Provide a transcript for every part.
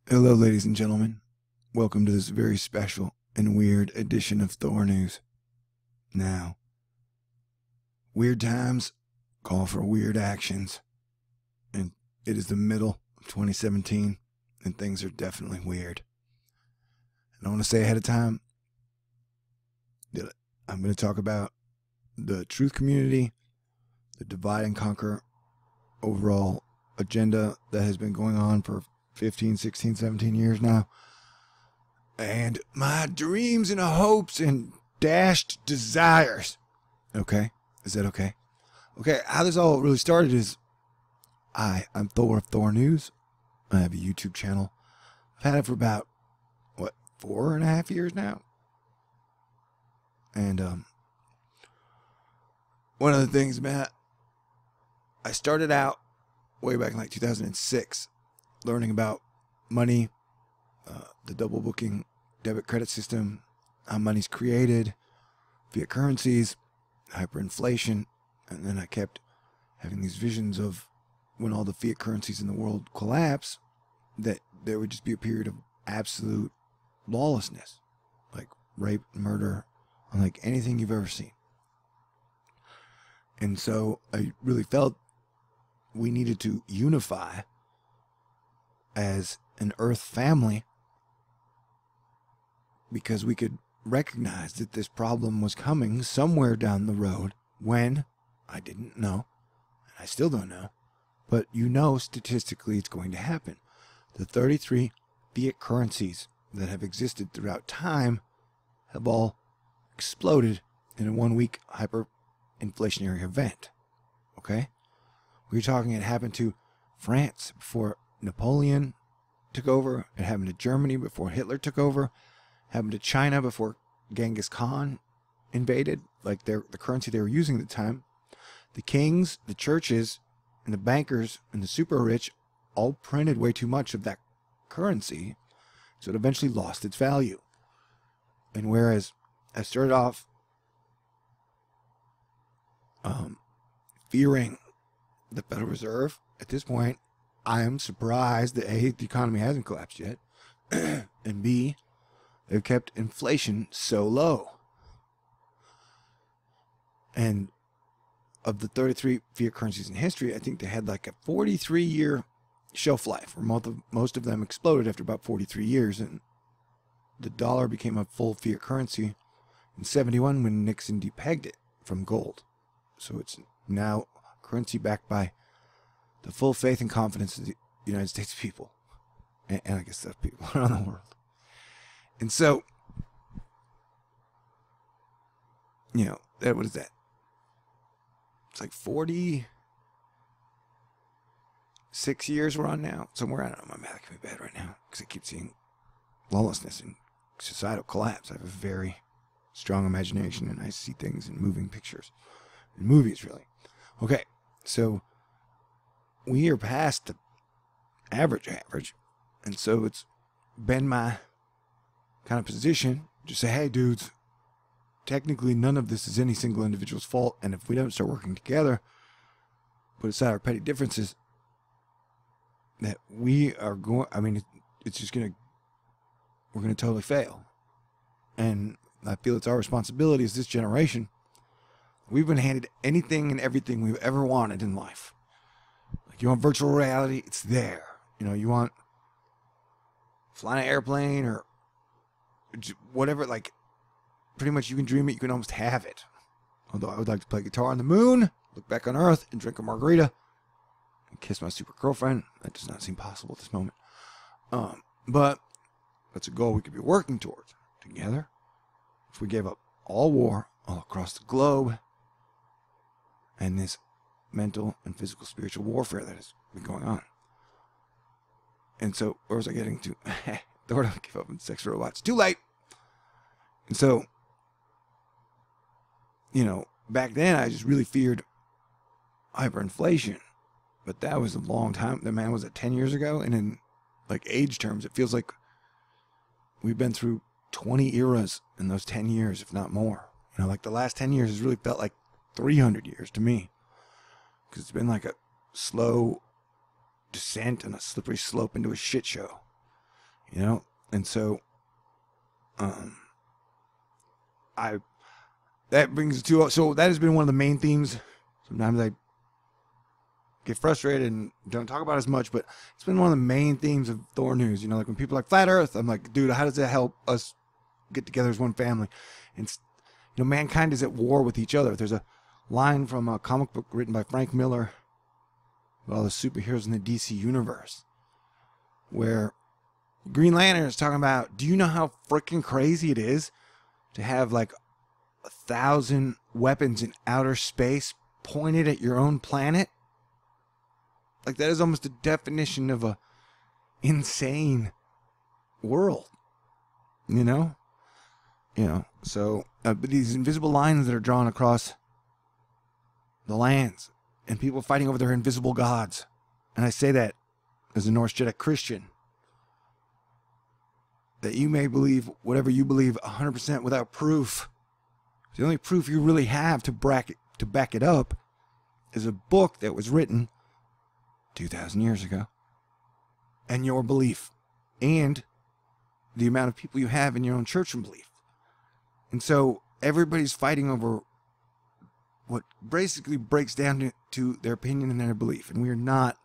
Hello, ladies and gentlemen. Welcome to this very special and weird edition of Thor News. Now, weird times call for weird actions, and it is the middle of 2017, and things are definitely weird. And I want to say ahead of time that I'm going to talk about the truth community, the divide and conquer overall agenda that has been going on for 15, 16, 17 years now, and my dreams and hopes and dashed desires. Okay? Is that okay? Okay, how this all really started is I'm Thor of Thor News. I have a YouTube channel. I've had it for about, 4.5 years now? And, one of the things, man, I started out way back in like 2006 learning about money, the double booking debit credit system, how money's created, fiat currencies, hyperinflation, and then I kept having these visions of when all the fiat currencies in the world collapse, that there would just be a period of absolute lawlessness, like rape, murder, unlike anything you've ever seen. And so I really felt we needed to unify as an Earth family, because we could recognize that this problem was coming somewhere down the road when I didn't know, and I still don't know, but statistically it's going to happen. The 33 fiat currencies that have existed throughout time have all exploded in a 1-week hyperinflationary event. Okay? We're talking it happened to France before Napoleon took over. It happened to Germany before Hitler took over. It happened to China before Genghis Khan invaded, like the currency they were using at the time. The kings, the churches, and the bankers and the super rich all printed way too much of that currency, so it eventually lost its value. And whereas I started off fearing the Federal Reserve, at this point, I am surprised that A, the economy hasn't collapsed yet, and B, they've kept inflation so low. And of the 33 fiat currencies in history, I think they had like a 43-year shelf life, where most of them exploded after about 43 years, and the dollar became a full fiat currency in 71 when Nixon depegged it from gold. So it's now currency backed by the full faith and confidence of the United States people, and I guess the people around the world. And so, what is that? It's like 46 years we're on now. Somewhere, I don't know, my math can be bad right now, because I keep seeing lawlessness and societal collapse. I have a very strong imagination, and I see things in moving pictures. In movies, really. Okay, so we are past the average, and so it's been my kind of position to say, hey, dudes, technically none of this is any single individual's fault, and if we don't start working together, put aside our petty differences, that we are going, it's just we're going to totally fail. And I feel it's our responsibility as this generation. We've been handed anything and everything we've ever wanted in life. Like, you want virtual reality? It's there. You want flying an airplane or whatever, like, pretty much you can dream it, you can almost have it. Although I would like to play guitar on the moon, look back on Earth, and drink a margarita, and kiss my super girlfriend. That does not seem possible at this moment. But that's a goal we could be working towards together. If we gave up all war all across the globe, and this mental and physical spiritual warfare that has been going on. And so, where was I getting to? Thor don't give up on sex robots. Too late! And so, back then I just really feared hyperinflation. But that was a long time. The man was it 10 years ago? And in like age terms, it feels like we've been through 20 eras in those 10 years, if not more. Like the last 10 years has really felt like 300 years to me. Because it's been like a slow descent and a slippery slope into a shit show. you know? And so, that brings us to, so that has been one of the main themes. Sometimes I get frustrated and don't talk about it as much, but it's been one of the main themes of Thor News. You know, like when people are like flat Earth, I'm like, dude, how does that help us get together as one family? And you know, mankind is at war with each other. There's a line from a comic book written by Frank Miller about all the superheroes in the DC universe, where Green Lantern is talking about, do you know how freaking crazy it is to have like 1,000 weapons in outer space pointed at your own planet? Like, that is almost a definition of a insane world, you know? You know, so but these invisible lines that are drawn across the lands and people fighting over their invisible gods. And I say that as a Norse Jedi Christian, that you may believe whatever you believe 100% without proof. The only proof you really have to back it up is a book that was written 2,000 years ago, and your belief, and the amount of people you have in your own church and belief. And so everybody's fighting over what basically breaks down to their opinion and their belief. And we are not.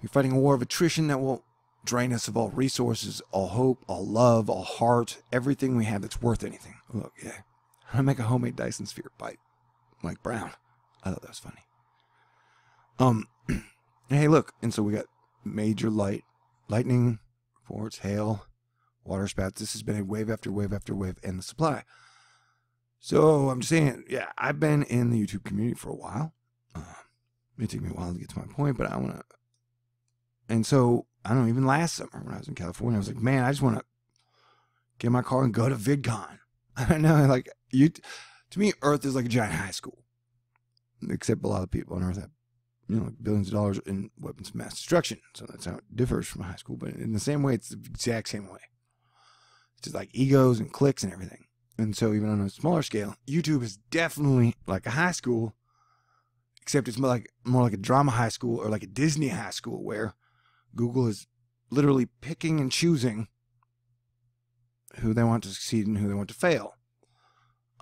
We're fighting a war of attrition that will drain us of all resources, all hope, all love, all heart, everything we have that's worth anything. Look, yeah, I make a homemade Dyson sphere by Mike Brown. I thought that was funny. Hey, look, and so we got major lightning reports, hail, water spouts. This has been a wave after wave after wave in the supply. So I'm just saying, yeah, I've been in the YouTube community for a while. It may take me a while to get to my point, but I want to. And so, I don't know, even last summer when I was in California, I was like, man, I just want to get in my car and go to Vidcon. I know, like, to me, Earth is like a giant high school. Except a lot of people on Earth have, you know, billions of dollars in weapons of mass destruction. So that's how it differs from a high school. But in the same way, it's the exact same way. It's just like egos and cliques and everything. And so even on a smaller scale, YouTube is definitely like a high school, except it's more like a drama high school or like a Disney high school where Google is literally picking and choosing who they want to succeed and who they want to fail.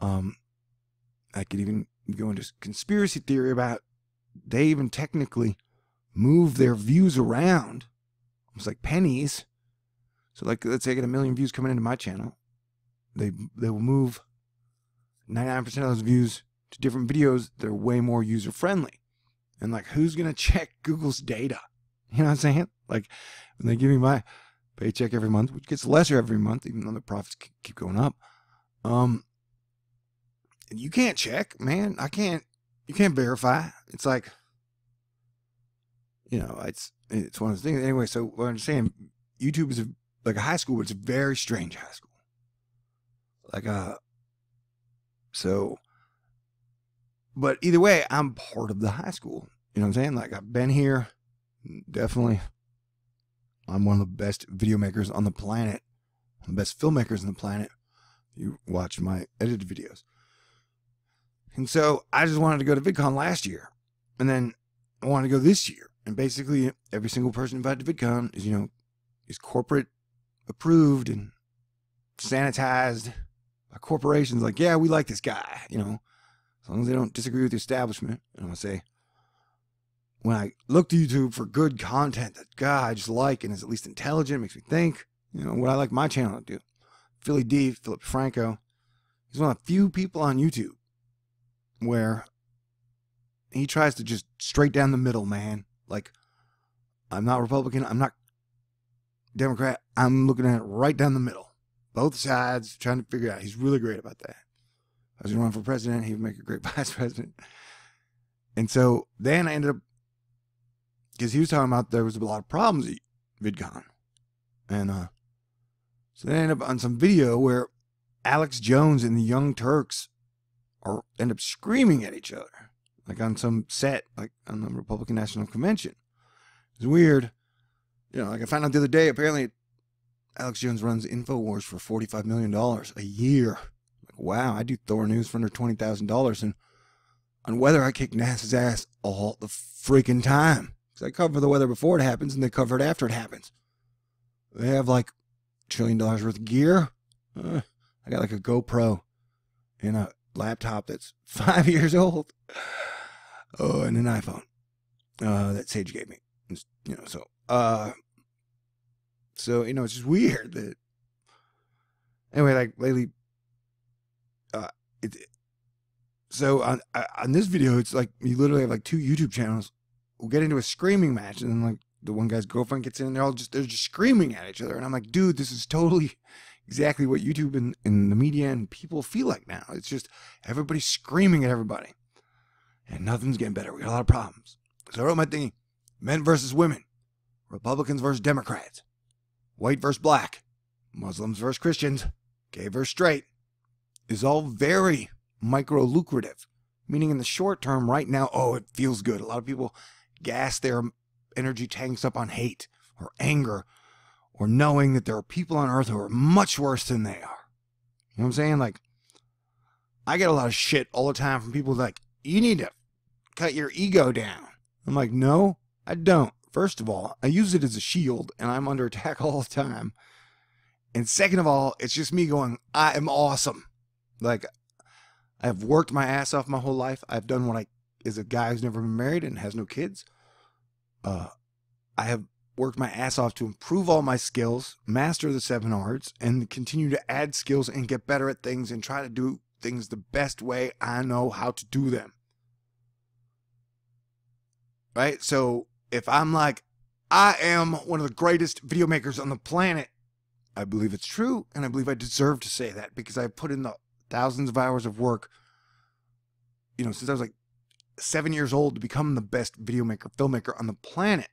I could even go into conspiracy theory about they even technically move their views around. It's like pennies. So like, let's say I get 1 million views coming into my channel. They will move 99% of those views to different videos that are way more user friendly. And like, who's going to check Google's data? You know what I'm saying? Like, when they give me my paycheck every month, which gets lesser every month, even though the profits keep going up. You can't check, man. You can't verify. It's like, you know, it's one of those things. Anyway, so what I'm saying, YouTube is like a high school, but it's a very strange high school. Like, so, but either way, I'm part of the high school. You know what I'm saying? Like, I've been here, definitely. I'm one of the best video makers on the planet, the best filmmakers on the planet. You watch my edited videos. And so I just wanted to go to VidCon last year, and then I wanted to go this year. And basically every single person invited to VidCon is, you know, is corporate approved and sanitized by corporations. Like, yeah, we like this guy, you know, as long as they don't disagree with the establishment. And I'm going to say, when I look to YouTube for good content that, God, I just like and is at least intelligent, makes me think, you know, what I like my channel to do. Philip DeFranco, he's one of the few people on YouTube where he tries to just straight down the middle, man. Like, I'm not Republican, I'm not Democrat, I'm looking at it right down the middle. Both sides, trying to figure it out. He's really great about that. If I was going to run for president, he would make a great vice president. And so then I ended up, because he was talking about there was a lot of problems at VidCon. And so then I ended up on some video where Alex Jones and the Young Turks end up screaming at each other, like on some set, like on the Republican National Convention. It's weird. You know, like I found out the other day, apparently Alex Jones runs InfoWars for $45 million a year. Like, wow, I do Thor News for under $20,000. And on weather, I kick NASA's ass all the freaking time. Because I cover the weather before it happens and they cover it after it happens. They have like $1 trillion worth of gear. I got like a GoPro and a laptop that's 5 years old. Oh, and an iPhone that Sage gave me. You know, so you know, it's just weird that. Anyway, like lately, so on this video, it's like you literally have like 2 YouTube channels. We'll get into a screaming match, and then like the one guy's girlfriend gets in, and they're just screaming at each other, and I'm like, dude, this is totally exactly what YouTube and the media and people feel like now. It's just everybody screaming at everybody, and nothing's getting better. We got a lot of problems. So I wrote my thingy: men versus women, Republicans versus Democrats, white versus black, Muslims versus Christians, gay versus straight, is all very micro lucrative. Meaning in the short term right now, oh, it feels good. A lot of people gas their energy tanks up on hate or anger or knowing that there are people on earth who are much worse than they are. You know what I'm saying? Like, I get a lot of shit all the time from people like, you need to cut your ego down. I'm like, no, I don't. First of all, I use it as a shield and I'm under attack all the time. And second of all, it's just me going, I am awesome. Like, I've worked my ass off my whole life. I've done what as a guy who's never been married and has no kids. I have worked my ass off to improve all my skills, master the 7 arts, and continue to add skills and get better at things and try to do things the best way I know how to do them. Right? So if I'm like, I am one of the greatest video makers on the planet, I believe it's true, and I believe I deserve to say that because I put in the thousands of hours of work, you know, since I was like 7 years old to become the best video maker, filmmaker on the planet.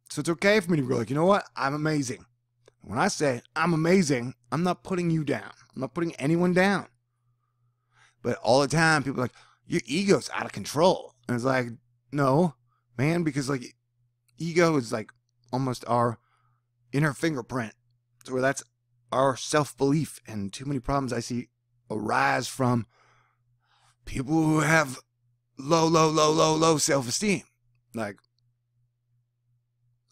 So it's okay for me to go like, you know what? I'm amazing. When I say I'm amazing, I'm not putting you down. I'm not putting anyone down. But all the time, people are like, your ego's out of control. And it's like, no, man, because like ego is like almost our inner fingerprint. So where that's our self-belief, and too many problems I see arise from people who have low self-esteem. Like,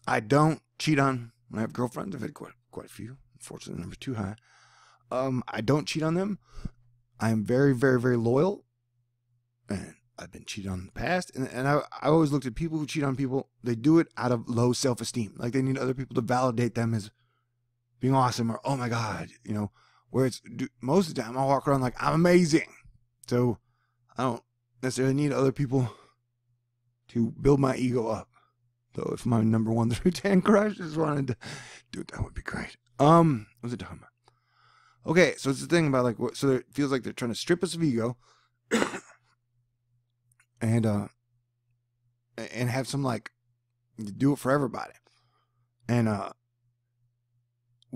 I don't cheat on when I have girlfriends. I've had quite a few. Unfortunately, the number's too high. I don't cheat on them. I am very, very, very loyal. And I've been cheated on in the past. And I always looked at people who cheat on people. They do it out of low self-esteem. Like they need other people to validate them as being awesome, or, oh my God, you know, where it's most of the time I walk around like I'm amazing. So I don't necessarily need other people to build my ego up. Though if my number 1 through 10 crush just wanted to do it, that would be great. What was it talking about? Okay, so it's the thing about like, so it feels like they're trying to strip us of ego and have some like, do it for everybody. And,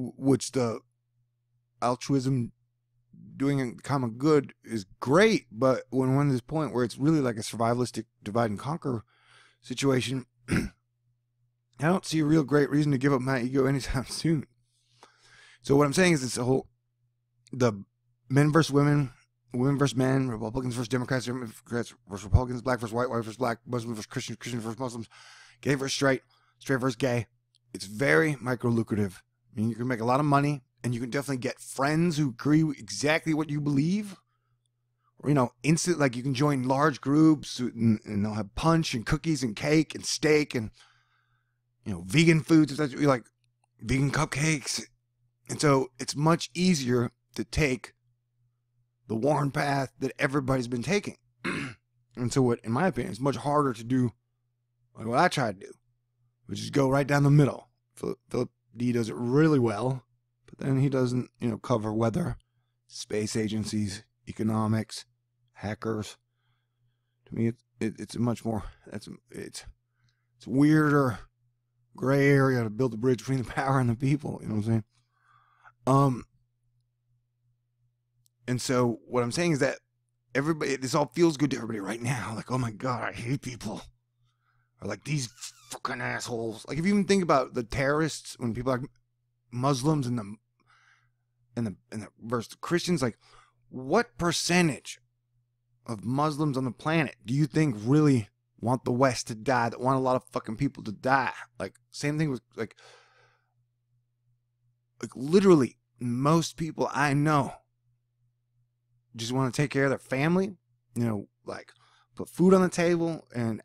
which the altruism doing common good is great, but when we're at this point where it's really like a survivalistic divide and conquer situation, I don't see a real great reason to give up my ego anytime soon. So what I'm saying is the men versus women, women versus men, Republicans versus Democrats, Democrats versus Republicans, black versus white, white versus black, Muslim versus Christian, Christian versus Muslims, gay versus straight, straight versus gay. It's very micro lucrative. I mean, you can make a lot of money, and you can definitely get friends who agree with exactly what you believe. Or, you know, instant, like you can join large groups and they'll have punch and cookies and cake and steak and, you know, vegan foods, if that's what you like, vegan cupcakes. And so it's much easier to take the worn path that everybody's been taking. And so what, in my opinion, it's much harder to do like what I try to do, which is go right down the middle. Philip D does it really well, but then he doesn't, you know, cover weather, space agencies, economics, hackers. To me, it's a much more, it's a weirder gray area to build a bridge between the power and the people. You know what I'm saying? And so what I'm saying is that everybody, this all feels good to everybody right now. Like, oh my God, I hate people. Or like these fucking assholes. Like if you even think about the terrorists, when people are Muslims and the versus Christians, like what percentage of Muslims on the planet do you think really want the West to die, that want a lot of fucking people to die? Like same thing with like Like literally, most people I know just want to take care of their family, like put food on the table and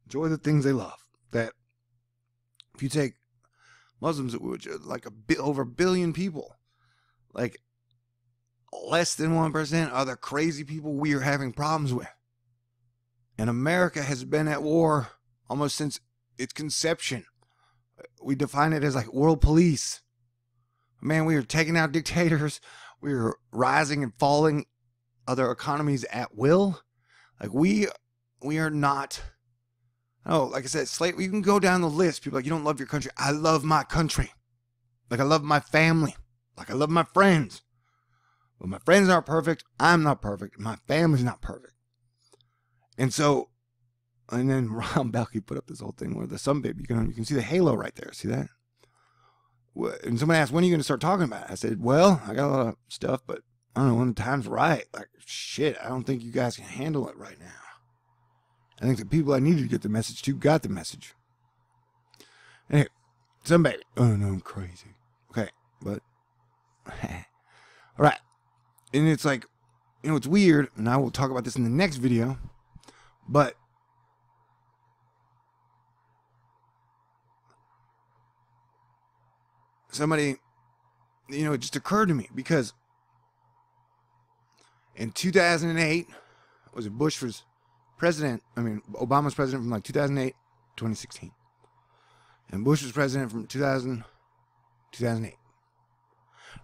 enjoy the things they love. That if you take Muslims, which are like over a billion people, like less than 1% are the crazy people we are having problems with. And America has been at war almost since its conception. We define it as like world police. Man, we are taking out dictators. We are rising and falling other economies at will. Like we are not. Oh, like I said, slave. You can go down the list. People are like, you don't love your country. I love my country. Like I love my family. Like I love my friends. But my friends aren't perfect. I'm not perfect. My family's not perfect. And so, and then Ron Balky put up this whole thing where the sun baby, you can see the halo right there. See that? And somebody asked, when are you going to start talking about it? I said, well, I got a lot of stuff, but I don't know when the time's right. Like, shit, I don't think you guys can handle it right now. I think the people I needed to get the message to got the message. Anyway, sun baby. Oh, no, I'm crazy. Okay, but, all right. And it's like, it's weird, and I will talk about this in the next video, but somebody, it just occurred to me because in 2008, was it Bush was president? Obama was president from like 2008 to 2016. And Bush was president from 2000 2008.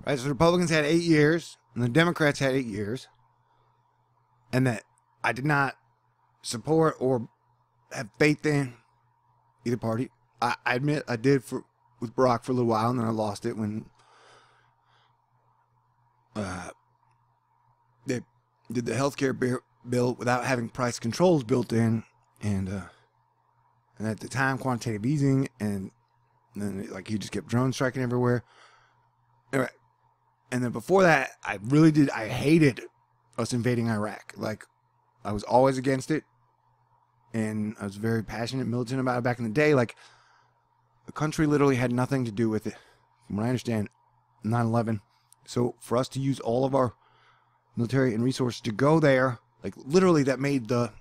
Right, so the Republicans had 8 years, and the Democrats had 8 years. And that I did not support or have faith in either party. I admit I did with Barack for a little while, and then I lost it when they did the healthcare bill without having price controls built in, and at the time quantitative easing, and then like he just kept drone striking everywhere. Anyway, and then before that, I hated us invading Iraq. Like, I was always against it, and I was very passionate, militant about it back in the day. Like, the country literally had nothing to do with it, from what I understand, 9/11. So for us to use all of our military and resources to go there, like literally that made the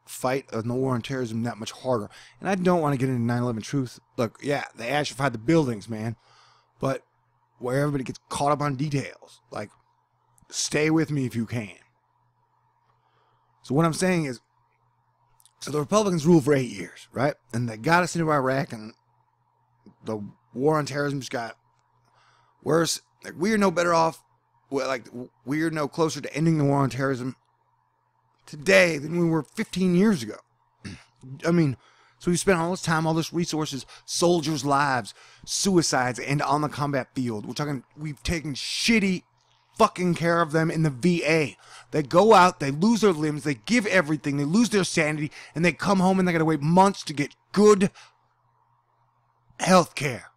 fight of the war on terrorism that much harder. And I don't want to get into 9/11 truth. Look, yeah, they acidified the buildings, man, but where everybody gets caught up on details, like, stay with me if you can. So what I'm saying is, so the Republicans ruled for 8 years, right? And they got us into Iraq, and the war on terrorism just got worse. Like, we are no better off, like, we are no closer to ending the war on terrorism today than we were 15 years ago. So we spent all this time, all this resources, soldiers' lives, suicides, and on the combat field. We've taken shitty fucking care of them in the VA. They go out, they lose their limbs, they give everything, they lose their sanity, and they come home and they gotta wait months to get good health care.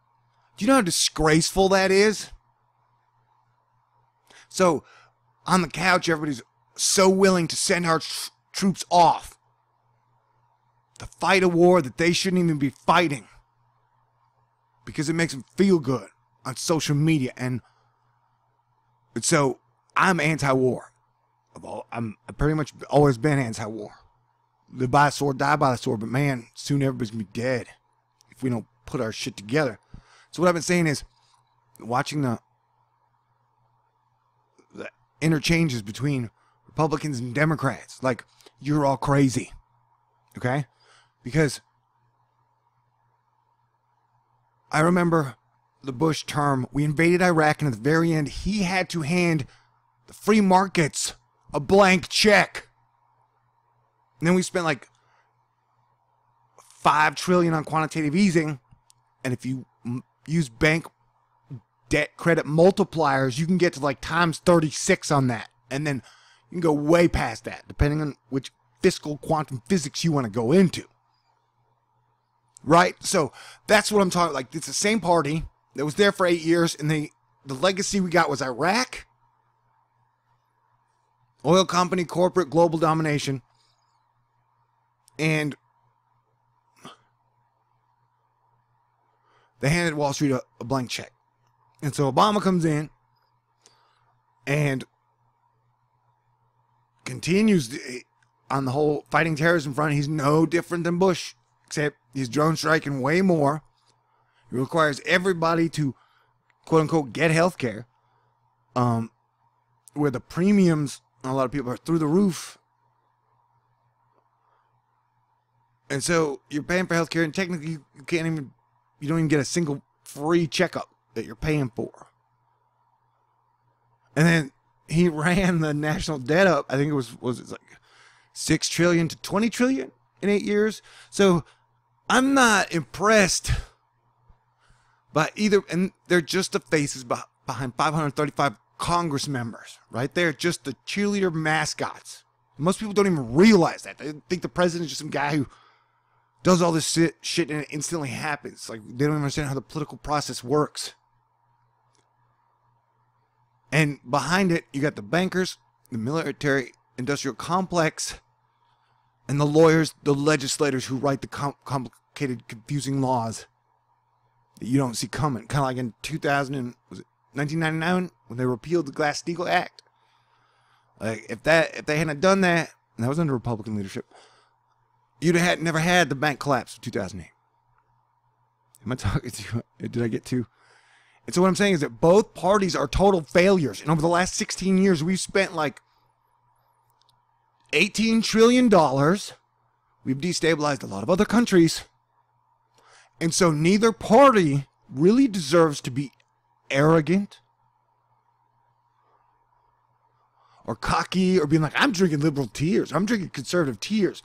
Do you know how disgraceful that is? So, on the couch, everybody's so willing to send our troops off to fight a war that they shouldn't even be fighting because it makes them feel good on social media. And so I'm anti-war. I've pretty much always been anti-war. Live by the sword, die by the sword. But man, soon everybody's gonna be dead if we don't put our shit together. So what I've been saying is, watching the interchanges between Republicans and Democrats, like, you're all crazy, okay? Because I remember the Bush term, we invaded Iraq, and at the very end, he had to hand the free markets a blank check. And then we spent like $5 trillion on quantitative easing, and if you use bank debt credit multipliers, you can get to like times 36 on that, and then you can go way past that, depending on which fiscal quantum physics you want to go into. Right? So that's what I'm talking. Like, it's the same party that was there for 8 years, and the legacy we got was Iraq, oil company, corporate, global domination, and they handed Wall Street a blank check. And so Obama comes in and continues on the whole fighting terrorism front. He's no different than Bush, except he's drone striking way more. He requires everybody to, quote unquote, get health care, where the premiums on a lot of people are through the roof. And so you're paying for health care, and technically you don't even get a single free checkup that you're paying for. And then he ran the national debt up. I think it was like 6 trillion to 20 trillion in 8 years. So I'm not impressed by either, and they're just the faces behind 535 Congress members, right? They're just the cheerleader mascots. Most people don't even realize that. They think the president is just some guy who does all this shit and it instantly happens. Like, they don't understand how the political process works. And behind it, you got the bankers, the military industrial complex, and the lawyers, the legislators who write the complicated, confusing laws that you don't see coming. Kind of like in 1999 when they repealed the Glass-Steagall Act. Like, if they hadn't done that, and that was under Republican leadership, you'd have never had the bank collapse of 2008. Am I talking to you? Did I get to? And so what I'm saying is that both parties are total failures. And over the last 16 years, we've spent like $18 trillion. We've destabilized a lot of other countries. And so neither party really deserves to be arrogant or cocky or being like, I'm drinking liberal tears. I'm drinking conservative tears.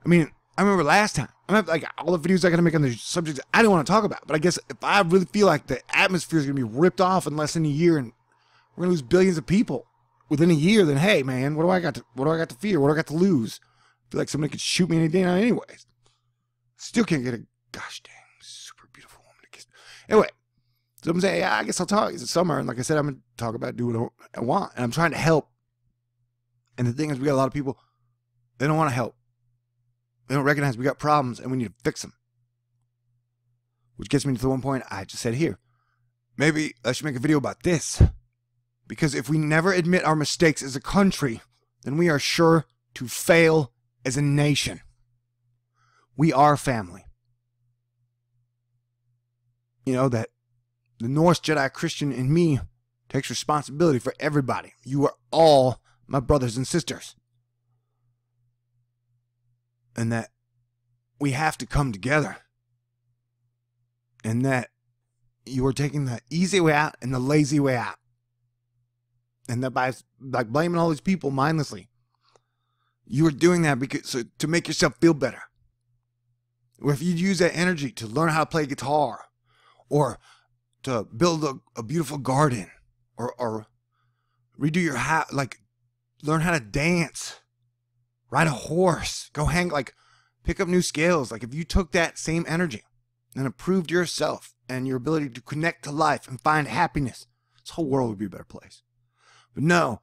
I mean, I remember last time, I'm gonna have like all the videos I gotta make on the subjects I don't want to talk about. But I guess if I really feel like the atmosphere is gonna be ripped off in less than a year and we're gonna lose billions of people within a year, then hey man, what do I got to fear? What do I got to lose? I feel like somebody could shoot me any day now anyways. Still can't get a gosh dang super beautiful woman to kiss. Anyway, so I'm saying, yeah, I guess I'll talk. It's summer, and like I said, I'm gonna talk about do what I want, and I'm trying to help. And the thing is, we got a lot of people, they don't want to help. They don't recognize we got problems and we need to fix them. Which gets me to the one point I just said here. Maybe I should make a video about this. Because if we never admit our mistakes as a country, then we are sure to fail as a nation. We are family. You know, that the Norse Jedi Christian in me takes responsibility for everybody. You are all my brothers and sisters. And that we have to come together. And that you are taking the easy way out and the lazy way out. And that by like blaming all these people mindlessly, you are doing that because to make yourself feel better. Or if you use that energy to learn how to play guitar, or to build a beautiful garden, or redo your house, like learn how to dance, ride a horse, go hang, like pick up new skills. Like if you took that same energy and improved yourself and your ability to connect to life and find happiness, this whole world would be a better place. But no,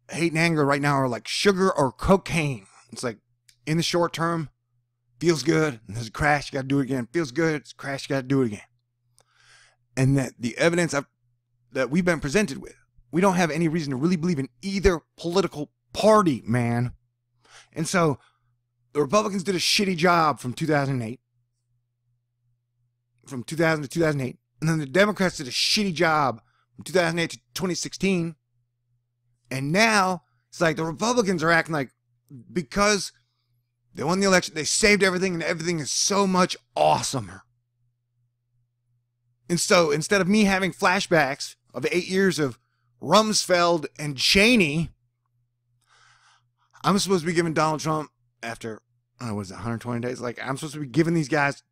hate and anger right now are like sugar or cocaine. It's like in the short term, feels good, and there's a crash, you gotta do it again. Feels good, it's a crash, you gotta do it again. And that the evidence that we've been presented with, we don't have any reason to really believe in either political party, man. And so the Republicans did a shitty job from 2008. From 2000 to 2008. And then the Democrats did a shitty job from 2008 to 2016. And now it's like the Republicans are acting like because they won the election, they saved everything, and everything is so much awesomer. And so instead of me having flashbacks of 8 years of Rumsfeld and Cheney, I'm supposed to be giving Donald Trump after, I don't know, what is it, 120 days? Like, I'm supposed to be giving these guys,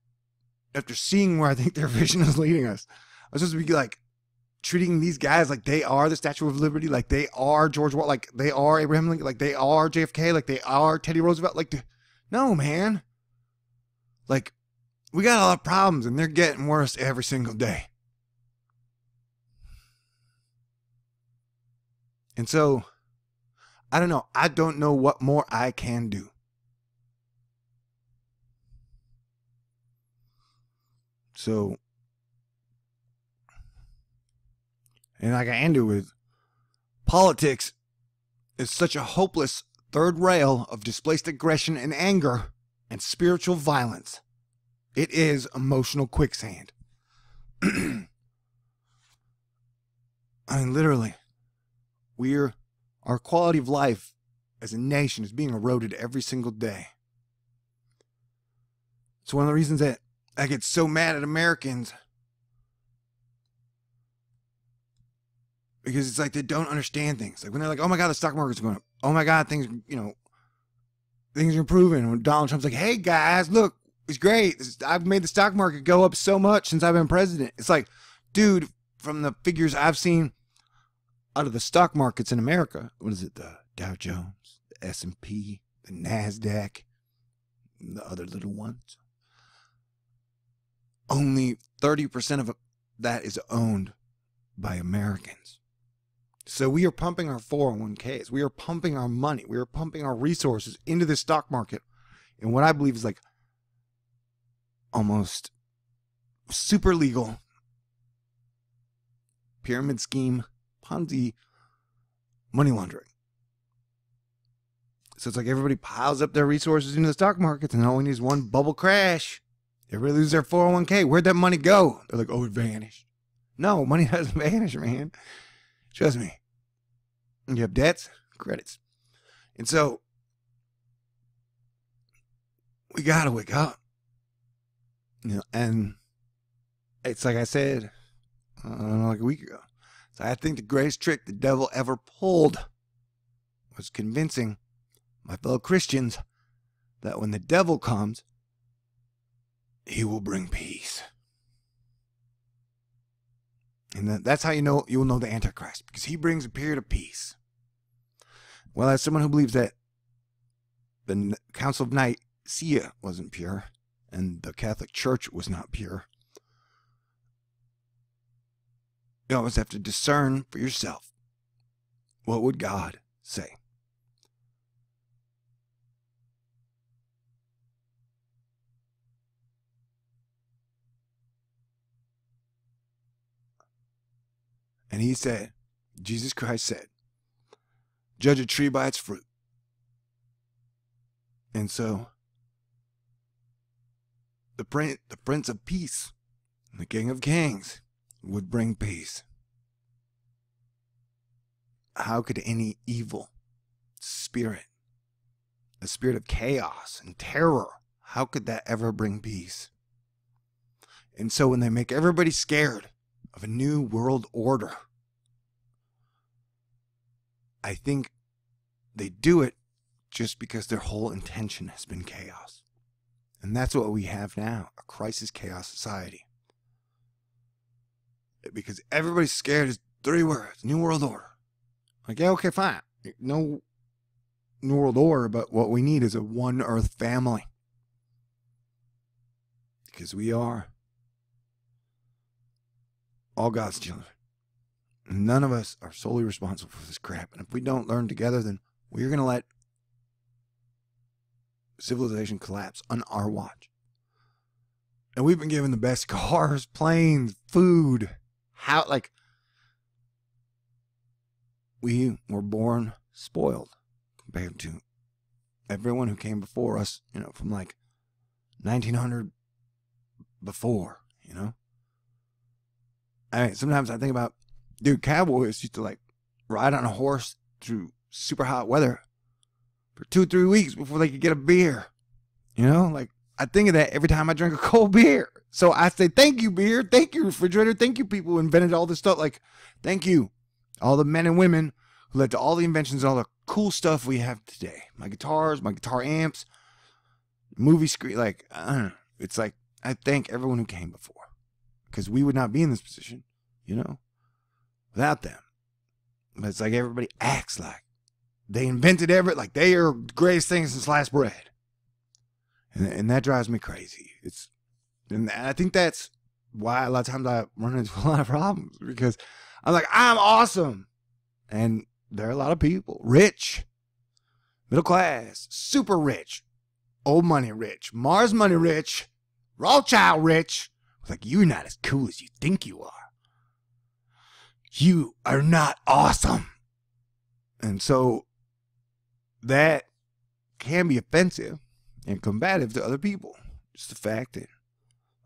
after seeing where I think their vision is leading us, I'm supposed to be like treating these guys like they are the Statue of Liberty, like they are George Washington, like they are Abraham Lincoln, like they are JFK, like they are Teddy Roosevelt. Like, no, man. Like, we got a lot of problems, and they're getting worse every single day. And so, I don't know. I don't know what more I can do. So, And like I ended with, politics is such a hopeless third rail of displaced aggression and anger and spiritual violence. It is emotional quicksand. I mean, literally, our quality of life as a nation is being eroded every single day. It's one of the reasons that I get so mad at Americans, because it's like they don't understand things. Like when they're like, oh my God, the stock market's going up. Oh my God, things are improving. When Donald Trump's like, hey guys, look, it's great. I've made the stock market go up so much since I've been president. It's like, dude, from the figures I've seen out of the stock markets in America, what is it? The Dow Jones, the S&P, the NASDAQ, and the other little ones. Only 30% of that is owned by Americans. So we are pumping our 401ks. We are pumping our money. We are pumping our resources into the stock market in what I believe is like almost super legal pyramid scheme, Ponzi, money laundering. So it's like everybody piles up their resources into the stock markets, and all we need is one bubble crash. Everybody loses their 401k. Where'd that money go? They're like, oh, it vanished. No, money doesn't vanish, man. Trust me. You have debts, credits. And so we got to wake up. And it's like I said, I don't know, like a week ago. So I think the greatest trick the devil ever pulled was convincing my fellow Christians that when the devil comes, he will bring peace. And that's how you will know the Antichrist, because he brings a period of peace. Well, as someone who believes that the Council of Nicaea wasn't pure and the Catholic Church was not pure, you always have to discern for yourself. What would God say? And he said, Jesus Christ said, judge a tree by its fruit. And so, the Prince of Peace, the King of Kings, would bring peace. How could any evil spirit, a spirit of chaos and terror, how could that ever bring peace? And so when they make everybody scared of a new world order, I think they do it just because their whole intention has been chaos. And that's what we have now, a crisis chaos society. Because everybody's scared is 3 words, new world order. Like, yeah, okay, fine. No new world order, but what we need is a one earth family. Because we are all God's children. None of us are solely responsible for this crap. And if we don't learn together, then we're going to let civilization collapse on our watch. And we've been given the best cars, planes, food. We were born spoiled compared to everyone who came before us, from like 1900 before, I mean, sometimes I think about, dude, cowboys used to like ride on a horse through super hot weather for 2-3 weeks before they could get a beer. Like I think of that every time I drink a cold beer. So I say, thank you, beer. Thank you, refrigerator. Thank you, people who invented all this stuff. Like, thank you, all the men and women who led to all the inventions and all the cool stuff we have today. My guitars, my guitar amps, movie screen. Like, I don't know. It's like, I thank everyone who came before, because we would not be in this position, without them. But it's like everybody acts like they invented like they are the greatest thing since sliced bread. And that drives me crazy. And I think that's why a lot of times I run into a lot of problems, because I'm like, I'm awesome. And there are a lot of people, rich, middle class, super rich, old money rich, Mars money rich, Rothschild rich. Like, you're not as cool as you think you are. you are not awesome. And so that can be offensive and combative to other people. Just the fact that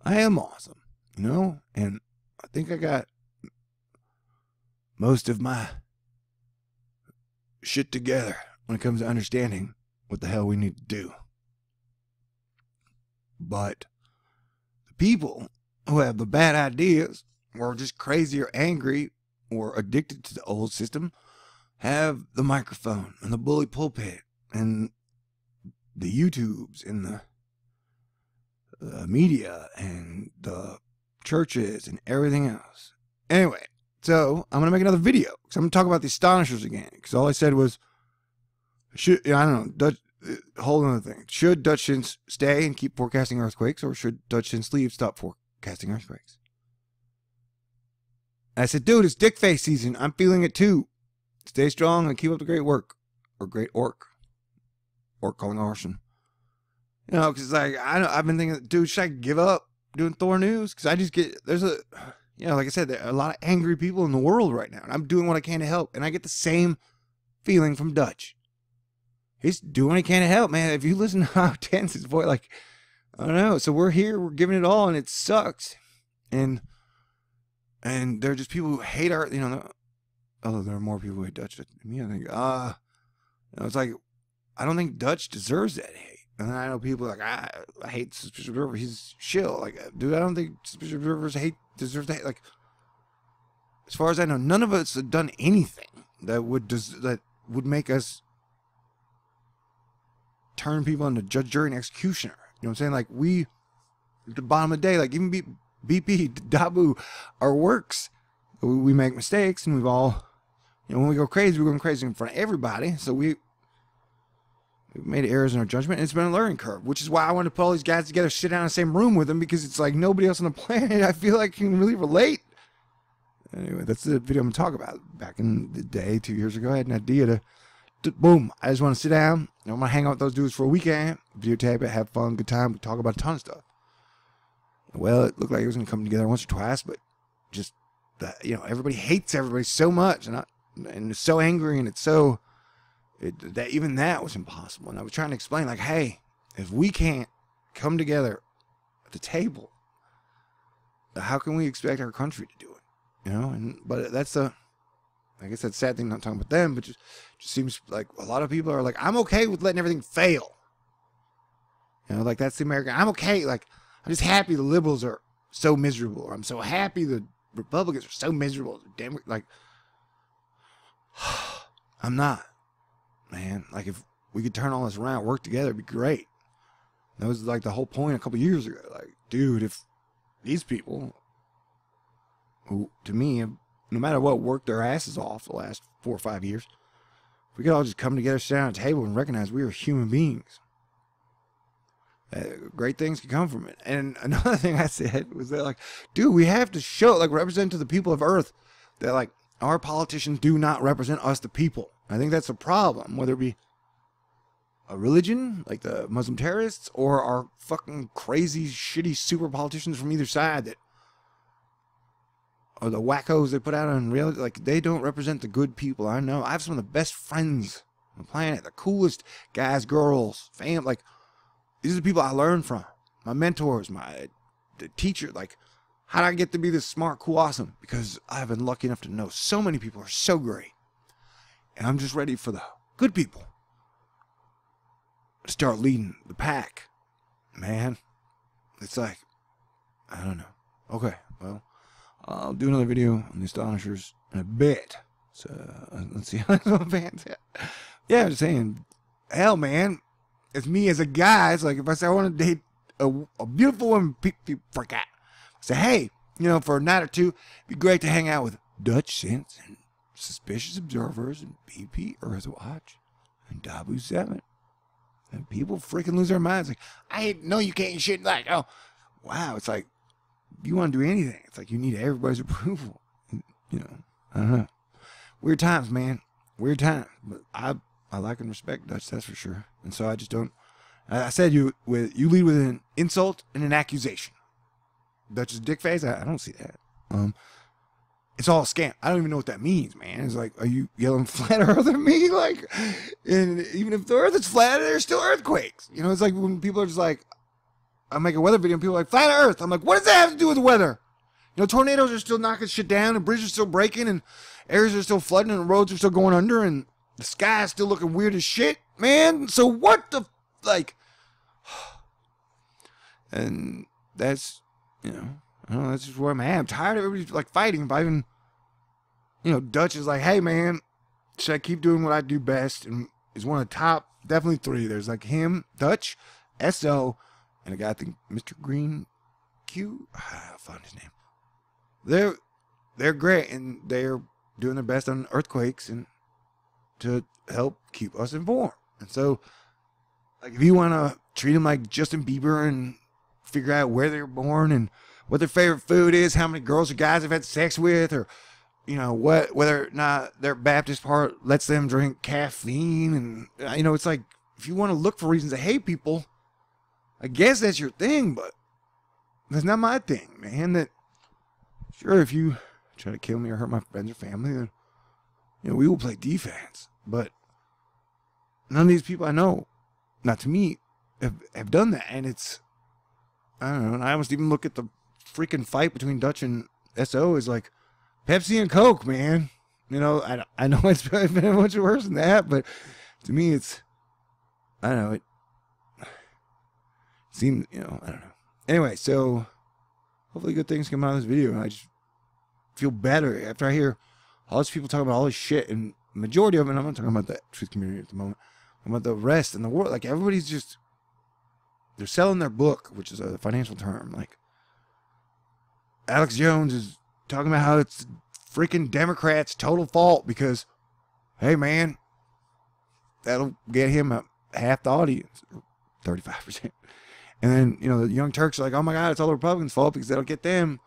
I am awesome, you know? And I think I got most of my shit together when it comes to understanding what the hell we need to do. But the people who have the bad ideas or just crazy or angry or addicted to the old system have the microphone and the bully pulpit and the YouTubes and the media and the churches and everything else. Anyway, so I'm going to make another video because I'm going to talk about the astonishers again, because all I said was, I don't know, Dutch, whole other thing. Should Dutchins stay and keep forecasting earthquakes, or should Dutchins leave, stop forecasting earthquakes? And I said, dude, it's dick face season. I'm feeling it too. Stay strong and keep up the great work. Or great orc. Orc calling arson. You know, because like, I've been thinking, dude, should I give up doing Thor news? Because I just get, you know, like I said, there are a lot of angry people in the world right now. And I'm doing what I can to help. And I get the same feeling from Dutch. He's doing what he can to help, man. If you listen to how tense his voice, like, I don't know. So we're here, we're giving it all, and it sucks. And there are just people who hate our, you know, although there are more people who hate Dutch than me, I think. You know, it's like, I don't think Dutch deserves that hate. And I know people like, I hate Suspicious Observer. He's shill. Like, dude, I don't think Suspicious Observers deserve to hate. Like, as far as I know, none of us have done anything that would make us turn people into judge, jury, and executioner. You know what I'm saying? Like, we, at the bottom of the day, like, even BP, Dabu, our works, we make mistakes, and we've all, you know, when we go crazy, we're going crazy in front of everybody. So we've made errors in our judgment, and it's been a learning curve, which is why I wanted to put all these guys together, sit down in the same room with them, because it's like nobody else on the planet, I feel like, can really relate. Anyway, that's the video I'm going to talk about. Back in the day, 2 years ago, I had an idea to boom, I just want to sit down, and I'm going to hang out with those dudes for a weekend, videotape it, have fun, good time, talk about a ton of stuff. Well, it looked like it was going to come together once or twice, but just, you know, everybody hates everybody so much, and it's so angry, and it's so, that even that was impossible. And I was trying to explain, like, hey, if we can't come together at the table, how can we expect our country to do it? You know, but that's I guess that's a sad thing, not talking about them, but just seems like a lot of people are like, I'm okay with letting everything fail. You know, like, that's the American, I'm okay, like, I'm just happy the liberals are so miserable, or I'm so happy the Republicans are so miserable. Like, I'm not, man. Like, if we could turn all this around, work together, it'd be great. That was like the whole point a couple years ago. Like, dude, if these people, who to me, no matter what, worked their asses off the last 4 or 5 years, if we could all just come together, sit down at a table, and recognize we are human beings, great things can come from it. And another thing I said was that, like, dude, we have to show, like, represent to the people of Earth that, like, our politicians do not represent us, the people. I think that's a problem, whether it be a religion, like the Muslim terrorists, or our fucking crazy, shitty super politicians from either side that, or the wackos they put out on reality. Like, they don't represent the good people. I know. I have some of the best friends on the planet, the coolest guys, girls, fam. Like, these are the people I learned from. My mentors, the teacher. Like, how did I get to be this smart, cool, awesome? Because I've been lucky enough to know so many people are so great. And I'm just ready for the good people to start leading the pack. Man, it's like, I don't know. Okay, well, I'll do another video on the Astonishers in a bit. So, let's see how this pans out. Yeah, I'm just saying, hell, man, it's me as a guy. It's like, if I say I want to date a beautiful woman, people freak out. I say, hey, you know, for a night or two, it'd be great to hang out with Dutch Sense and Suspicious Observers and BP Earthwatch and Dabu 7. And people freaking lose their minds. Like, I know you can't shit. Like, oh, wow. It's like, you want to do anything. It's like you need everybody's approval. You know, I don't know. Weird times, man. Weird times. But I like and respect Dutch, that's for sure. And so I just don't. I said you lead with an insult and an accusation. Dutch's dick face. I don't see that. it's all a scam. I don't even know what that means, man. It's like, are you yelling flat earth at me? Like, and even if the earth is flat, there's still earthquakes. You know, it's like when people are just like, I make a weather video and people are like, flat earth. I'm like, what does that have to do with the weather? You know, tornadoes are still knocking shit down and bridges are still breaking and areas are still flooding and roads are still going under and the sky is still looking weird as shit, man. So what the, like, and that's, you know, I don't know, that's just where I'm at. I'm tired of everybody like fighting. If I even, you know, Dutch is like, hey man, should I keep doing what I do best? And is one of the top, definitely 3. There's like him, Dutch, SO, and a guy I think Mr. Green Q. I'll find his name. They're great and they're doing their best on earthquakes and to help keep us informed. And so, like, if you want to treat them like Justin Bieber and figure out where they were born and what their favorite food is, how many girls or guys they've had sex with, or, you know, whether or not their Baptist part lets them drink caffeine, and, you know, it's like, if you want to look for reasons to hate people, I guess that's your thing, but that's not my thing, man. That, sure, if you try to kill me or hurt my friends or family, then, you know, we will play defense. But none of these people I know, not to me, have done that. And it's, I don't know, and I almost even look at the freaking fight between Dutch and SO as like Pepsi and Coke, man. You know, I know it's been much worse than that, but to me it's, I don't know, it seems, you know, I don't know. Anyway, so hopefully good things come out of this video, and I just feel better after I hear all these people talking about all this shit, and majority of it, I'm not talking about the truth community at the moment, I'm about the rest in the world. Like, everybody's just, they're selling their book, which is a financial term. Like, Alex Jones is talking about how it's freaking Democrats' total fault because, hey man, that'll get him half the audience, or 35%. And then, you know, the Young Turks are like, oh my God, it's all the Republicans' fault because that'll get them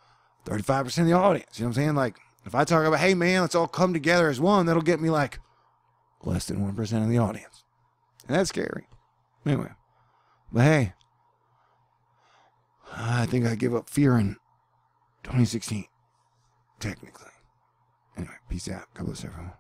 35% of the audience. You know what I'm saying? Like, if I talk about, hey man, let's all come together as one, that'll get me like less than 1% of the audience. And that's scary. Anyway, but hey, I think I give up fear in 2016, technically. Anyway, peace out. God bless everyone.